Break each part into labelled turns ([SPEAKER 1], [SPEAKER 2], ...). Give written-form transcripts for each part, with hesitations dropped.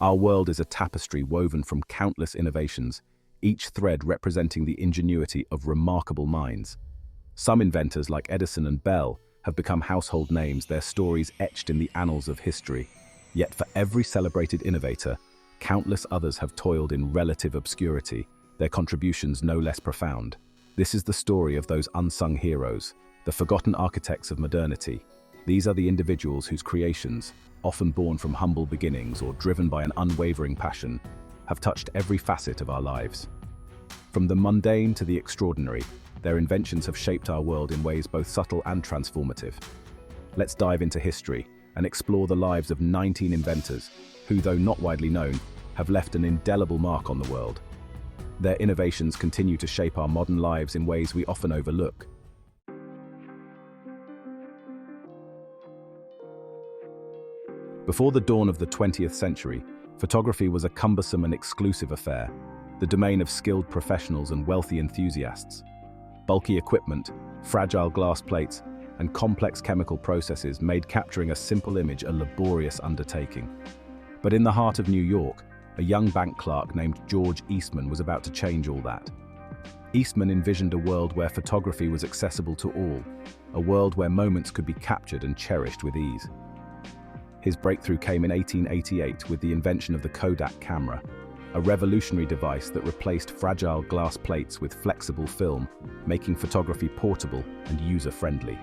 [SPEAKER 1] Our world is a tapestry woven from countless innovations, each thread representing the ingenuity of remarkable minds. Some inventors, like Edison and Bell, have become household names, their stories etched in the annals of history. Yet for every celebrated innovator, countless others have toiled in relative obscurity, their contributions no less profound. This is the story of those unsung heroes, the forgotten architects of modernity. These are the individuals whose creations, often born from humble beginnings or driven by an unwavering passion, have touched every facet of our lives. From the mundane to the extraordinary, their inventions have shaped our world in ways both subtle and transformative. Let's dive into history and explore the lives of 19 inventors who, though not widely known, have left an indelible mark on the world. Their innovations continue to shape our modern lives in ways we often overlook. Before the dawn of the 20th century, photography was a cumbersome and exclusive affair, the domain of skilled professionals and wealthy enthusiasts. Bulky equipment, fragile glass plates, and complex chemical processes made capturing a simple image a laborious undertaking. But in the heart of New York, a young bank clerk named George Eastman was about to change all that. Eastman envisioned a world where photography was accessible to all, a world where moments could be captured and cherished with ease. His breakthrough came in 1888 with the invention of the Kodak camera, a revolutionary device that replaced fragile glass plates with flexible film, making photography portable and user-friendly.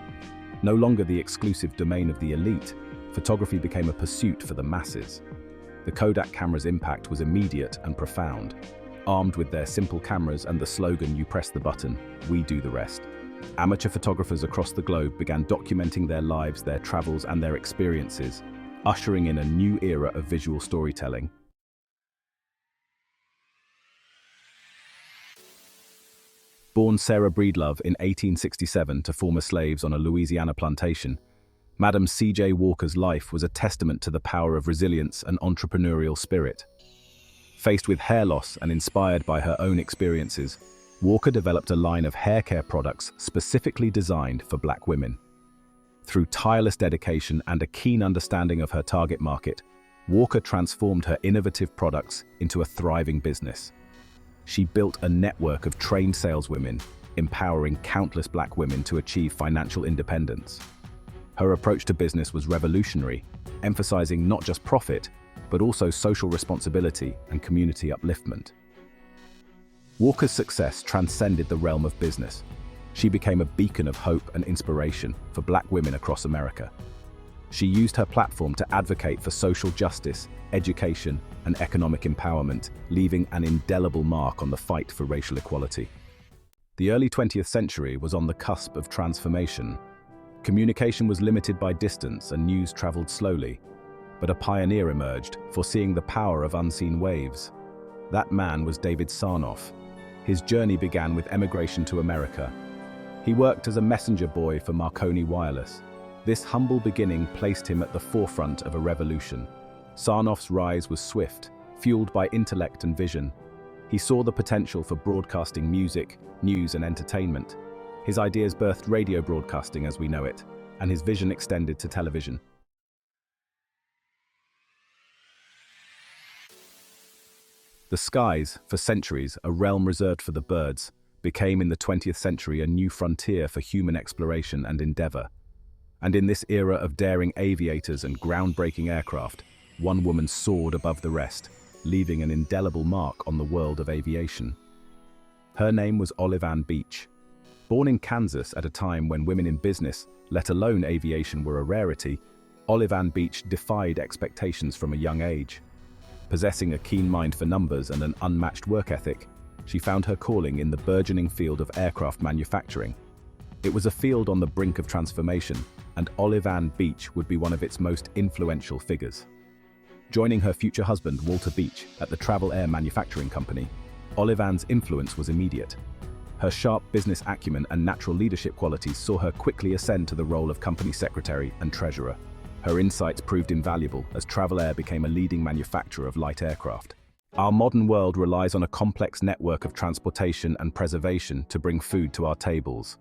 [SPEAKER 1] No longer the exclusive domain of the elite, photography became a pursuit for the masses. The Kodak camera's impact was immediate and profound. Armed with their simple cameras and the slogan, "You press the button, we do the rest," amateur photographers across the globe began documenting their lives, their travels, and their experiences, ushering in a new era of visual storytelling. Born Sarah Breedlove in 1867 to former slaves on a Louisiana plantation, Madam C.J. Walker's life was a testament to the power of resilience and entrepreneurial spirit. Faced with hair loss and inspired by her own experiences, Walker developed a line of hair care products specifically designed for Black women. Through tireless dedication and a keen understanding of her target market, Walker transformed her innovative products into a thriving business. She built a network of trained saleswomen, empowering countless Black women to achieve financial independence. Her approach to business was revolutionary, emphasizing not just profit, but also social responsibility and community upliftment. Walker's success transcended the realm of business. She became a beacon of hope and inspiration for Black women across America. She used her platform to advocate for social justice, education, and economic empowerment, leaving an indelible mark on the fight for racial equality. The early 20th century was on the cusp of transformation. Communication was limited by distance and news traveled slowly, but a pioneer emerged, foreseeing the power of unseen waves. That man was David Sarnoff. His journey began with emigration to America. He worked as a messenger boy for Marconi Wireless. This humble beginning placed him at the forefront of a revolution. Sarnoff's rise was swift, fueled by intellect and vision. He saw the potential for broadcasting music, news, and entertainment. His ideas birthed radio broadcasting as we know it, and his vision extended to television. The skies, for centuries a realm reserved for the birds, became in the 20th century a new frontier for human exploration and endeavor. And in this era of daring aviators and groundbreaking aircraft, one woman soared above the rest, leaving an indelible mark on the world of aviation. Her name was Olive Ann Beach. Born in Kansas at a time when women in business, let alone aviation, were a rarity, Olive Ann Beach defied expectations from a young age. Possessing a keen mind for numbers and an unmatched work ethic, she found her calling in the burgeoning field of aircraft manufacturing. It was a field on the brink of transformation, and Olive Ann Beach would be one of its most influential figures. Joining her future husband, Walter Beach, at the Travel Air Manufacturing Company, Olive Ann's influence was immediate. Her sharp business acumen and natural leadership qualities saw her quickly ascend to the role of company secretary and treasurer. Her insights proved invaluable as Travel Air became a leading manufacturer of light aircraft. Our modern world relies on a complex network of transportation and preservation to bring food to our tables.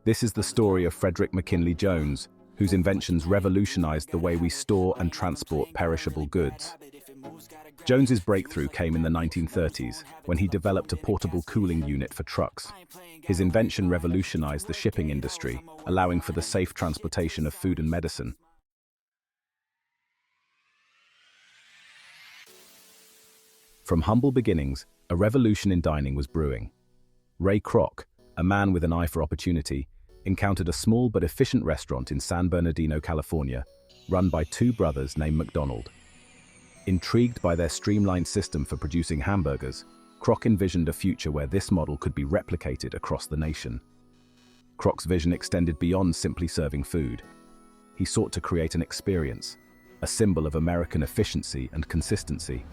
[SPEAKER 1] This is the story of Frederick McKinley Jones, whose inventions revolutionized the way we store and transport perishable goods. Jones's breakthrough came in the 1930s when he developed a portable cooling unit for trucks. His invention revolutionized the shipping industry, allowing for the safe transportation of food and medicine. From humble beginnings, a revolution in dining was brewing. Ray Kroc, a man with an eye for opportunity, encountered a small but efficient restaurant in San Bernardino, California, run by two brothers named McDonald. Intrigued by their streamlined system for producing hamburgers, Kroc envisioned a future where this model could be replicated across the nation. Kroc's vision extended beyond simply serving food. He sought to create an experience, a symbol of American efficiency and consistency.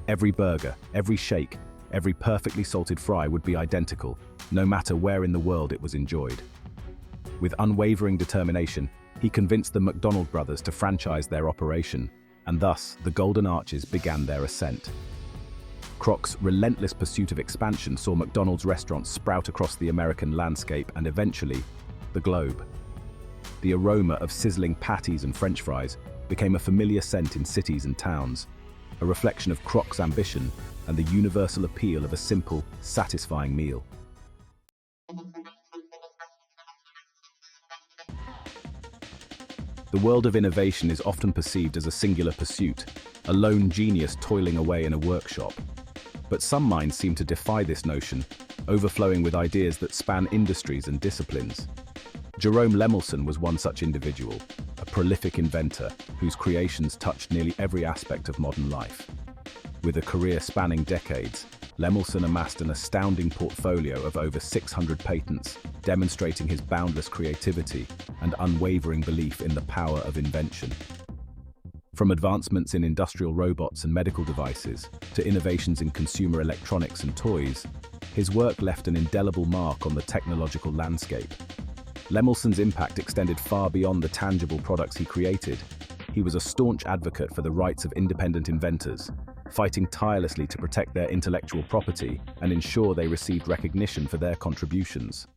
[SPEAKER 1] Every burger, every shake, every perfectly salted fry would be identical, no matter where in the world it was enjoyed. With unwavering determination, he convinced the McDonald brothers to franchise their operation, and thus the Golden Arches began their ascent. Kroc's relentless pursuit of expansion saw McDonald's restaurants sprout across the American landscape and eventually, the globe. The aroma of sizzling patties and French fries became a familiar scent in cities and towns, a reflection of Kroc's ambition and the universal appeal of a simple, satisfying meal. The world of innovation is often perceived as a singular pursuit, a lone genius toiling away in a workshop. But some minds seem to defy this notion, overflowing with ideas that span industries and disciplines. Jerome Lemelson was one such individual, a prolific inventor whose creations touched nearly every aspect of modern life. With a career spanning decades, Lemelson amassed an astounding portfolio of over 600 patents, demonstrating his boundless creativity and unwavering belief in the power of invention. From advancements in industrial robots and medical devices to innovations in consumer electronics and toys, his work left an indelible mark on the technological landscape. Lemelson's impact extended far beyond the tangible products he created. He was a staunch advocate for the rights of independent inventors, fighting tirelessly to protect their intellectual property and ensure they received recognition for their contributions.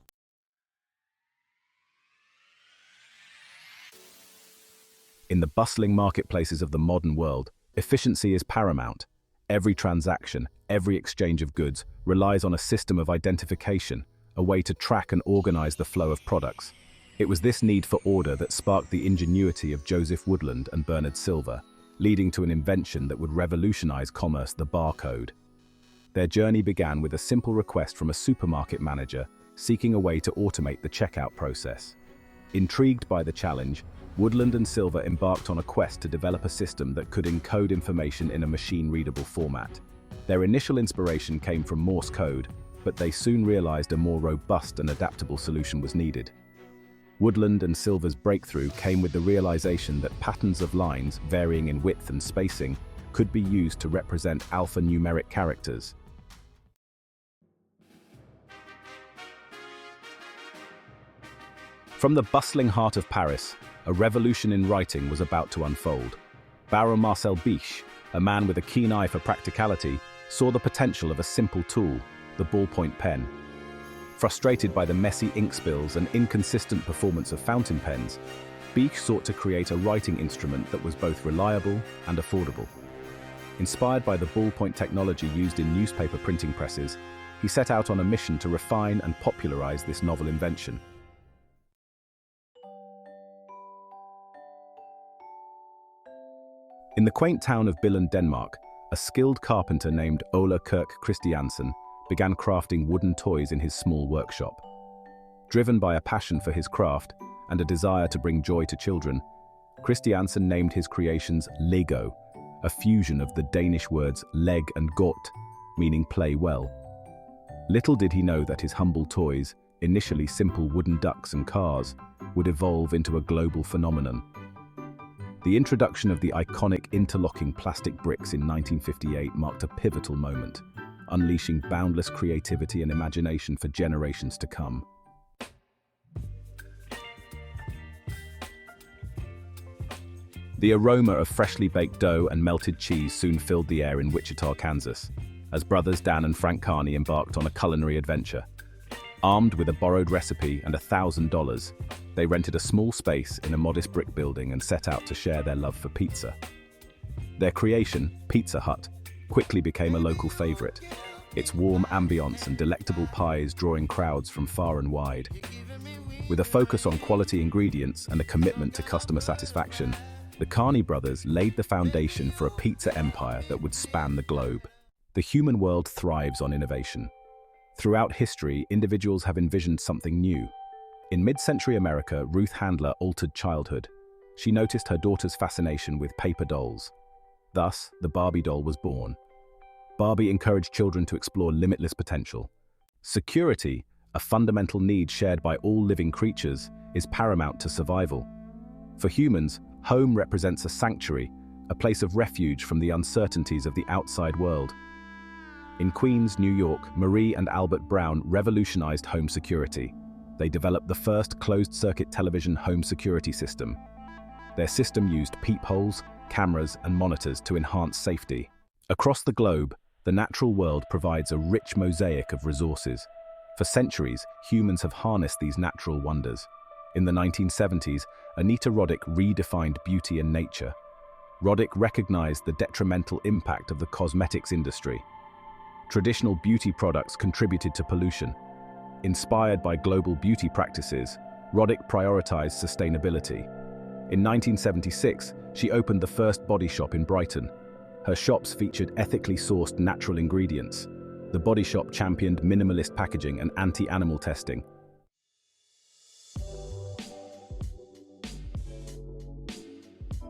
[SPEAKER 1] In the bustling marketplaces of the modern world, efficiency is paramount. Every transaction, every exchange of goods relies on a system of identification, a way to track and organize the flow of products. It was this need for order that sparked the ingenuity of Joseph Woodland and Bernard Silver, leading to an invention that would revolutionize commerce: the barcode. Their journey began with a simple request from a supermarket manager seeking a way to automate the checkout process. Intrigued by the challenge, Woodland and Silver embarked on a quest to develop a system that could encode information in a machine-readable format. Their initial inspiration came from Morse code, but they soon realized a more robust and adaptable solution was needed. Woodland and Silver's breakthrough came with the realization that patterns of lines, varying in width and spacing, could be used to represent alphanumeric characters. From the bustling heart of Paris, a revolution in writing was about to unfold. Baron Marcel Bich, a man with a keen eye for practicality, saw the potential of a simple tool, the ballpoint pen. Frustrated by the messy ink spills and inconsistent performance of fountain pens, Bich sought to create a writing instrument that was both reliable and affordable. Inspired by the ballpoint technology used in newspaper printing presses, he set out on a mission to refine and popularize this novel invention. In the quaint town of Billund, Denmark, a skilled carpenter named Ole Kirk Christiansen began crafting wooden toys in his small workshop. Driven by a passion for his craft and a desire to bring joy to children, Christiansen named his creations Lego, a fusion of the Danish words leg and godt, meaning play well. Little did he know that his humble toys, initially simple wooden ducks and cars, would evolve into a global phenomenon. The introduction of the iconic interlocking plastic bricks in 1958 marked a pivotal moment, unleashing boundless creativity and imagination for generations to come. The aroma of freshly baked dough and melted cheese soon filled the air in Wichita, Kansas, as brothers Dan and Frank Carney embarked on a culinary adventure. Armed with a borrowed recipe and $1,000, they rented a small space in a modest brick building and set out to share their love for pizza. Their creation, Pizza Hut, quickly became a local favorite, its warm ambience and delectable pies drawing crowds from far and wide. With a focus on quality ingredients and a commitment to customer satisfaction, the Carney brothers laid the foundation for a pizza empire that would span the globe. The human world thrives on innovation. Throughout history, individuals have envisioned something new. In mid-century America, Ruth Handler altered childhood. She noticed her daughter's fascination with paper dolls. Thus, the Barbie doll was born. Barbie encouraged children to explore limitless potential. Security, a fundamental need shared by all living creatures, is paramount to survival. For humans, home represents a sanctuary, a place of refuge from the uncertainties of the outside world. In Queens, New York, Marie and Albert Brown revolutionized home security. They developed the first closed-circuit television home security system. Their system used peepholes, cameras, and monitors to enhance safety. Across the globe, the natural world provides a rich mosaic of resources. For centuries, humans have harnessed these natural wonders. In the 1970s, Anita Roddick redefined beauty and nature. Roddick recognized the detrimental impact of the cosmetics industry. Traditional beauty products contributed to pollution. Inspired by global beauty practices, Roddick prioritized sustainability. In 1976, she opened the first body shop in Brighton. Her shops featured ethically sourced natural ingredients. The Body Shop championed minimalist packaging and anti-animal testing.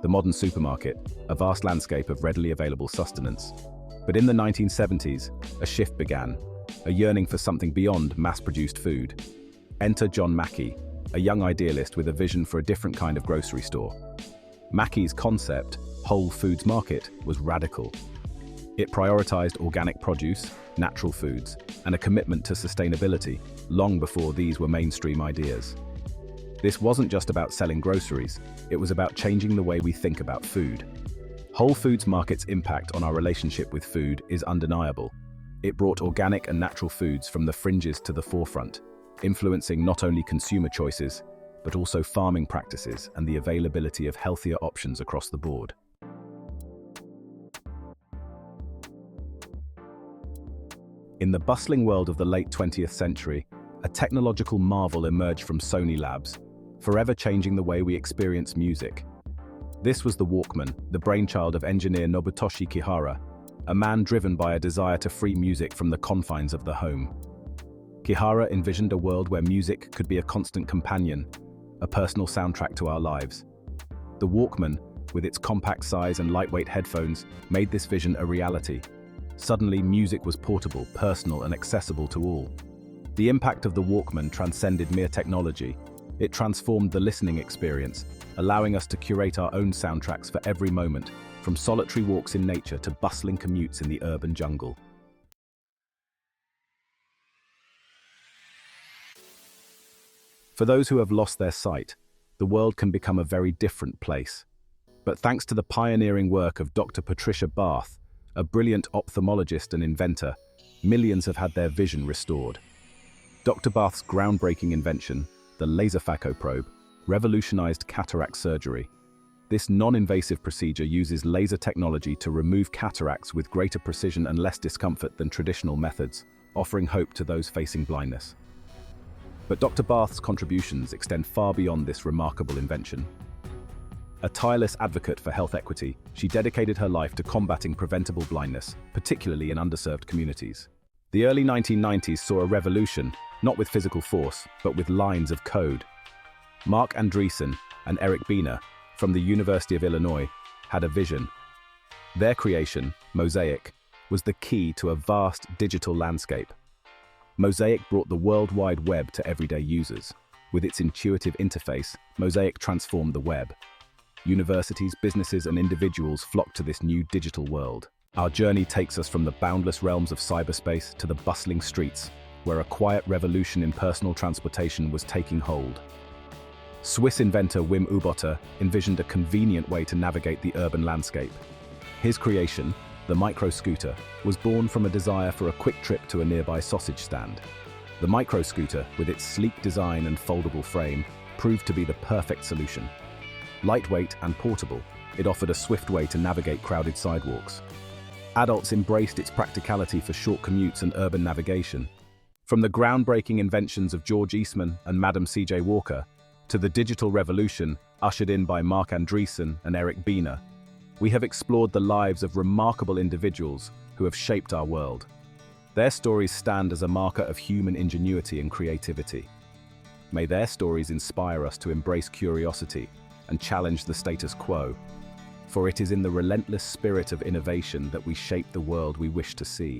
[SPEAKER 1] The modern supermarket, a vast landscape of readily available sustenance. But in the 1970s, a shift began, a yearning for something beyond mass-produced food. Enter John Mackey, a young idealist with a vision for a different kind of grocery store. Mackey's concept, Whole Foods Market, was radical. It prioritized organic produce, natural foods, and a commitment to sustainability, long before these were mainstream ideas. This wasn't just about selling groceries, it was about changing the way we think about food. Whole Foods Market's impact on our relationship with food is undeniable. It brought organic and natural foods from the fringes to the forefront, influencing not only consumer choices, but also farming practices and the availability of healthier options across the board. In the bustling world of the late 20th century, a technological marvel emerged from Sony Labs, forever changing the way we experience music. This was the Walkman, the brainchild of engineer Nobutoshi Kihara, a man driven by a desire to free music from the confines of the home. Kihara envisioned a world where music could be a constant companion, a personal soundtrack to our lives. The Walkman, with its compact size and lightweight headphones, made this vision a reality. Suddenly, music was portable, personal, and accessible to all. The impact of the Walkman transcended mere technology. It transformed the listening experience, allowing us to curate our own soundtracks for every moment, from solitary walks in nature to bustling commutes in the urban jungle. For those who have lost their sight, the world can become a very different place. But thanks to the pioneering work of Dr. Patricia Barth, a brilliant ophthalmologist and inventor, millions have had their vision restored. Dr. Barth's groundbreaking invention, the laser phaco probe, revolutionized cataract surgery. This non-invasive procedure uses laser technology to remove cataracts with greater precision and less discomfort than traditional methods, offering hope to those facing blindness. But Dr. Barth's contributions extend far beyond this remarkable invention. A tireless advocate for health equity, she dedicated her life to combating preventable blindness, particularly in underserved communities. The early 1990s saw a revolution, not with physical force, but with lines of code. Mark Andreessen and Eric Bina, from the University of Illinois, had a vision. Their creation, Mosaic, was the key to a vast digital landscape. Mosaic brought the World Wide Web to everyday users. With its intuitive interface, Mosaic transformed the web. Universities, businesses, and individuals flocked to this new digital world. Our journey takes us from the boundless realms of cyberspace to the bustling streets, where a quiet revolution in personal transportation was taking hold. Swiss inventor Wim Uboter envisioned a convenient way to navigate the urban landscape. His creation, the micro-scooter, was born from a desire for a quick trip to a nearby sausage stand. The micro-scooter, with its sleek design and foldable frame, proved to be the perfect solution. Lightweight and portable, it offered a swift way to navigate crowded sidewalks. Adults embraced its practicality for short commutes and urban navigation. From the groundbreaking inventions of George Eastman and Madam C.J. Walker, to the digital revolution ushered in by Marc Andreessen and Eric Bina, we have explored the lives of remarkable individuals who have shaped our world. Their stories stand as a marker of human ingenuity and creativity. May their stories inspire us to embrace curiosity and challenge the status quo, for it is in the relentless spirit of innovation that we shape the world we wish to see.